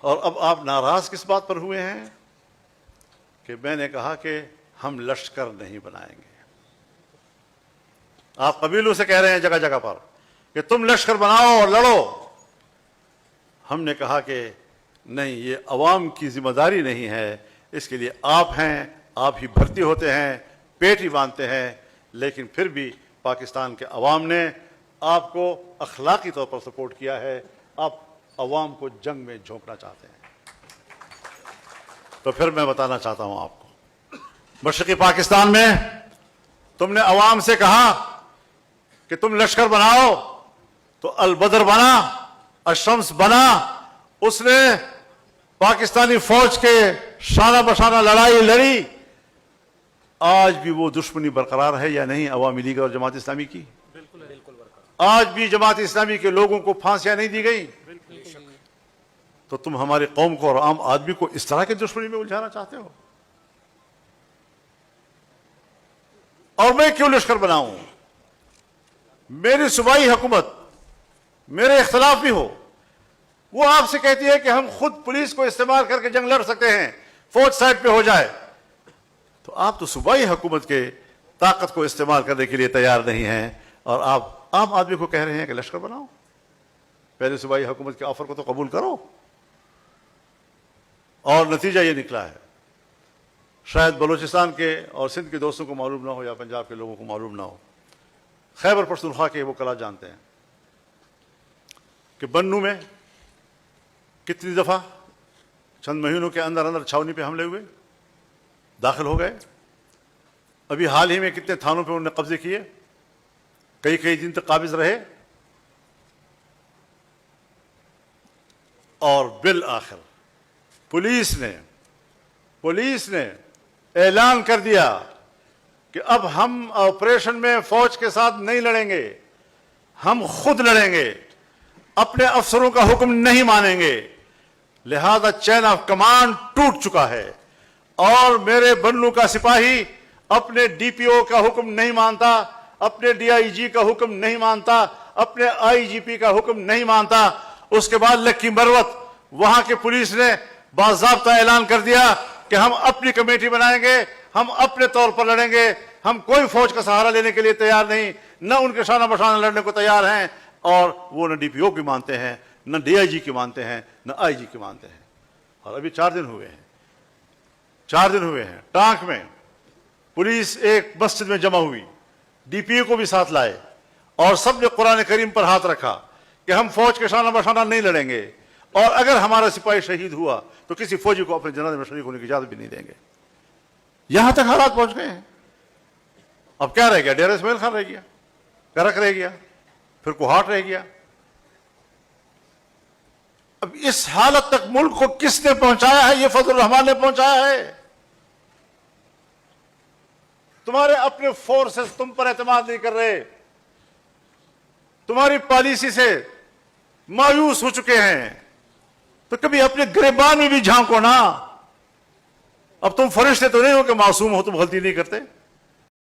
اور اب آپ ناراض کس بات پر ہوئے ہیں کہ میں نے کہا کہ ہم لشکر نہیں بنائیں گے. آپ قبیلوں سے کہہ رہے ہیں جگہ جگہ پر کہ تم لشکر بناؤ اور لڑو. ہم نے کہا کہ نہیں، یہ عوام کی ذمہ داری نہیں ہے، اس کے لیے آپ ہیں، آپ ہی بھرتی ہوتے ہیں، پیٹ ہی باندھتے ہیں، لیکن پھر بھی پاکستان کے عوام نے آپ کو اخلاقی طور پر سپورٹ کیا ہے. آپ عوام کو جنگ میں جھونکنا چاہتے ہیں. تو پھر میں بتانا چاہتا ہوں آپ کو، مشرقی پاکستان میں تم نے عوام سے کہا کہ تم لشکر بناؤ، تو البدر بنا، الشمس بنا. اس نے پاکستانی فوج کے شانہ بشانہ لڑائی لڑی. آج بھی وہ دشمنی برقرار ہے یا نہیں عوامی لیگ اور جماعت اسلامی کی؟ آج بھی جماعت اسلامی کے لوگوں کو پھانسیاں نہیں دی گئی. تو تم ہماری قوم کو اور عام آدمی کو اس طرح کے دشمنی میں الجھانا چاہتے ہو؟ اور میں کیوں لشکر بناؤں؟ میری صوبائی حکومت، میرے اختلاف بھی ہو، وہ آپ سے کہتی ہے کہ ہم خود پولیس کو استعمال کر کے جنگ لڑ سکتے ہیں، فوج سائڈ پہ ہو جائے. تو آپ تو صوبائی حکومت کے طاقت کو استعمال کرنے کے لیے تیار نہیں ہیں، اور آپ عام آدمی کو کہہ رہے ہیں کہ لشکر بناؤ. پہلے صوبائی حکومت کے آفر کو تو قبول کرو. اور نتیجہ یہ نکلا ہے، شاید بلوچستان کے اور سندھ کے دوستوں کو معلوم نہ ہو یا پنجاب کے لوگوں کو معلوم نہ ہو، خیبر پختونخوا کے وہ کلا جانتے ہیں کہ بنو میں کتنی دفعہ چند مہینوں کے اندر اندر چھاونی پہ حملے ہوئے، داخل ہو گئے. ابھی حال ہی میں کتنے تھانوں پہ انہوں نے قبضے کیے، کئی دن تک قابض رہے، اور بالآخر پولیس نے اعلان کر دیا کہ اب ہم آپریشن میں فوج کے ساتھ نہیں لڑیں گے، ہم خود لڑیں گے، اپنے افسروں کا حکم نہیں مانیں گے. لہذا چین آف کمانڈ ٹوٹ چکا ہے، اور میرے بنو کا سپاہی اپنے ڈی پی او کا حکم نہیں مانتا، اپنے ڈی آئی جی کا حکم نہیں مانتا، اپنے آئی جی پی کا حکم نہیں مانتا. اس کے بعد لکی مروت وہاں کے پولیس نے باضابطہ اعلان کر دیا کہ ہم اپنی کمیٹی بنائیں گے، ہم اپنے طور پر لڑیں گے، ہم کوئی فوج کا سہارا لینے کے لیے تیار نہیں، نہ ان کے شانہ بشانہ لڑنے کو تیار ہیں. اور وہ نہ ڈی پی او کی مانتے ہیں، نہ ڈی آئی جی کی مانتے ہیں، نہ آئی جی کی مانتے ہیں. اور ابھی 4 دن ہوئے ہیں ٹانک میں پولیس ایک مسجد میں جمع ہوئی، ڈی پی او کو بھی ساتھ لائے، اور سب نے قرآن کریم پر ہاتھ رکھا کہ ہم فوج کے شانہ بشانہ نہیں لڑیں گے، اور اگر ہمارا سپاہی شہید ہوا تو کسی فوجی کو اپنے جنازے میں شریک ہونے کی اجازت بھی نہیں دیں گے. یہاں تک حالات پہنچ گئے ہیں. اب کیا رہ گیا؟ ڈیرہ اسماعیل خان رہ گیا، کرک رہ گیا، پھر کوہاٹ رہ گیا. اب اس حالت تک ملک کو کس نے پہنچایا ہے؟ یہ فضل الرحمان نے پہنچایا ہے. تمہارے اپنے فورسز تم پر اعتماد نہیں کر رہے، تمہاری پالیسی سے مایوس ہو چکے ہیں. تو کبھی اپنے گریبان میں بھی جھانکو نا. اب تم فرشتے تو نہیں ہو کہ معصوم ہو، تم غلطی نہیں کرتے.